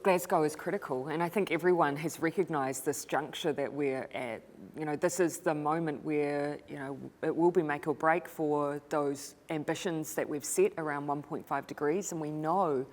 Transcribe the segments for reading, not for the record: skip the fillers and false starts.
Glasgow is critical, and I think everyone has recognised this juncture that we're at. This is the moment where, it will be make or break for those ambitions that we've set around 1.5 degrees, and we know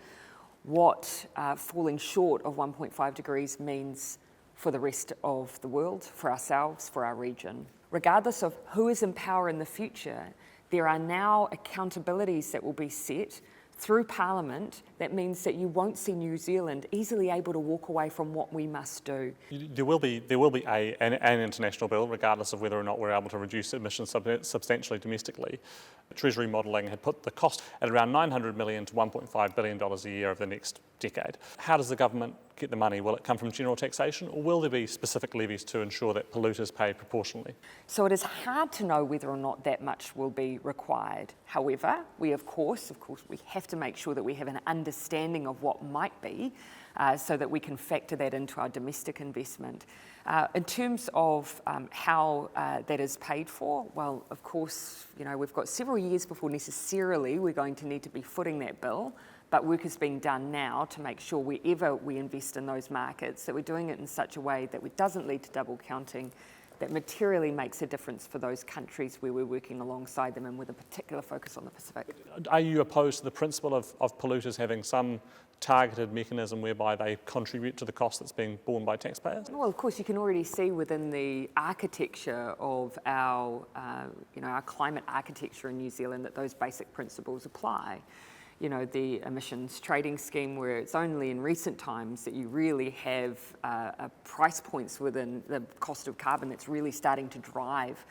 what falling short of 1.5 degrees means for the rest of the world, for ourselves, for our region. Regardless of who is in power in the future, there are now accountabilities that will be set through Parliament that means that you won't see New Zealand easily able to walk away from what we must do. There will be an international bill, regardless of whether or not we're able to reduce emissions substantially domestically. Treasury modelling had put the cost at around $900 million to $1.5 billion a year over the next decade. How does the government get the money? Will it come from general taxation, or will there be specific levies to ensure that polluters pay proportionally? So it is hard to know whether or not that much will be required. However, we of course, we have to make sure that we have an understanding of what might be, so that we can factor that into our domestic investment. In terms of how that is paid for, well, of course, we've got several years before necessarily we're going to need to be footing that bill, but work is being done now to make sure wherever we invest in those markets that we're doing it in such a way that it doesn't lead to double counting, that materially makes a difference for those countries where we're working alongside them and with a particular focus on the Pacific. Are you opposed to the principle of polluters having some targeted mechanism whereby they contribute to the cost that's being borne by taxpayers? Well, of course, you can already see within the architecture of our climate architecture in New Zealand that those basic principles apply. The emissions trading scheme, where it's only in recent times that you really have price points within the cost of carbon that's really starting to drive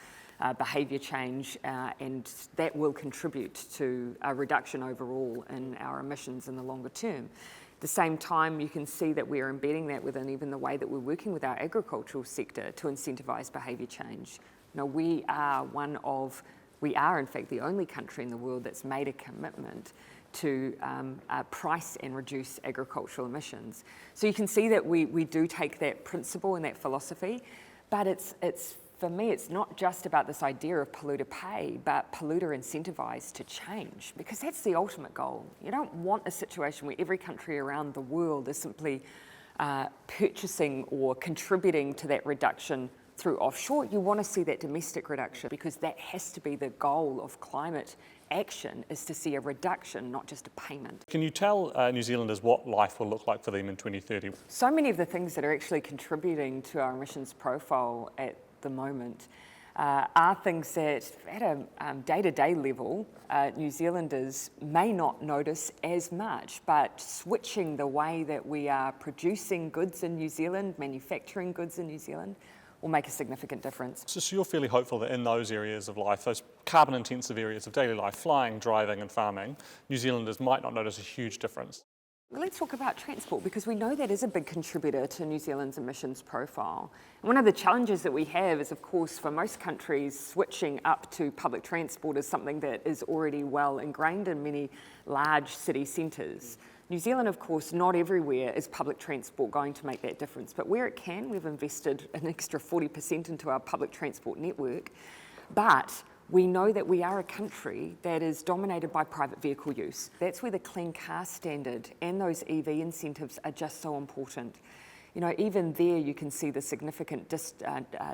behaviour change, and that will contribute to a reduction overall in our emissions in the longer term. At the same time, you can see that we're embedding that within even the way that we're working with our agricultural sector to incentivise behaviour change. We are in fact the only country in the world that's made a commitment to price and reduce agricultural emissions. So you can see that we do take that principle and that philosophy, but for me, it's not just about this idea of polluter pay, but polluter incentivised to change, because that's the ultimate goal. You don't want a situation where every country around the world is simply purchasing or contributing to that reduction through offshore. You want to see that domestic reduction, because that has to be the goal of climate action, is to see a reduction, not just a payment. Can you tell New Zealanders what life will look like for them in 2030? So many of the things that are actually contributing to our emissions profile at the moment are things that at a day-to-day level New Zealanders may not notice as much, but switching the way that we are producing goods in New Zealand, manufacturing goods in New Zealand, will make a significant difference. So you're fairly hopeful that in those areas of life, those carbon-intensive areas of daily life, flying, driving and farming, New Zealanders might not notice a huge difference? Well, let's talk about transport, because we know that is a big contributor to New Zealand's emissions profile. And one of the challenges that we have is, of course, for most countries, switching up to public transport is something that is already well ingrained in many large city centres. New Zealand, of course, not everywhere is public transport going to make that difference, but where it can, we've invested an extra 40% into our public transport network. But we know that we are a country that is dominated by private vehicle use. That's where the clean car standard and those EV incentives are just so important. Even there you can see the significant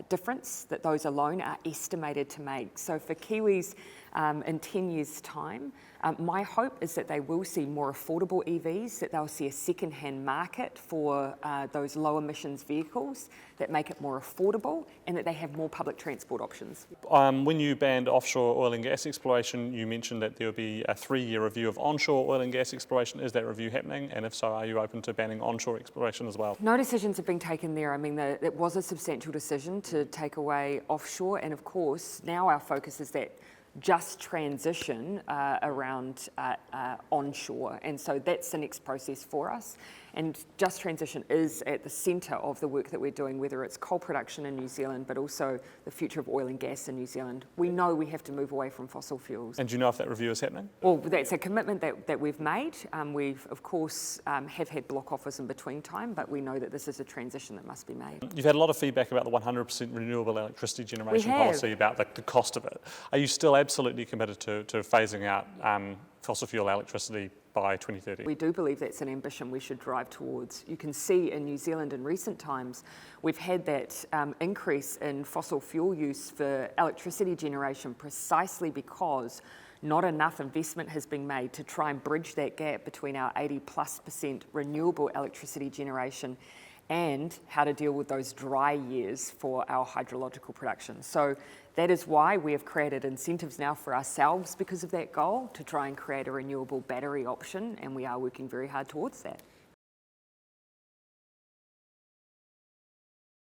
difference that those alone are estimated to make. So for Kiwis in 10 years' time, my hope is that they will see more affordable EVs, that they'll see a second-hand market for those low emissions vehicles that make it more affordable, and that they have more public transport options. When you banned offshore oil and gas exploration, you mentioned that there will be a 3-year review of onshore oil and gas exploration. Is that review happening? And if so, are you open to banning onshore exploration as well? No decisions have been taken there. I mean, it was a substantial decision to take away offshore, and of course, now our focus is that just transition around onshore, and so that's the next process for us. And just transition is at the centre of the work that we're doing, whether it's coal production in New Zealand, but also the future of oil and gas in New Zealand. We know we have to move away from fossil fuels. And do you know if that review is happening? Well, that's a commitment that we've made. We've, of course, have had block offers in between time, but we know that this is a transition that must be made. You've had a lot of feedback about the 100% renewable electricity generation policy, about the cost of it. Are you still absolutely committed to phasing out fossil fuel electricity by 2030. We do believe that's an ambition we should drive towards. You can see in New Zealand in recent times, we've had that increase in fossil fuel use for electricity generation precisely because not enough investment has been made to try and bridge that gap between our 80+% renewable electricity generation and how to deal with those dry years for our hydrological production. So that is why we have created incentives now for ourselves because of that goal to try and create a renewable battery option, and we are working very hard towards that.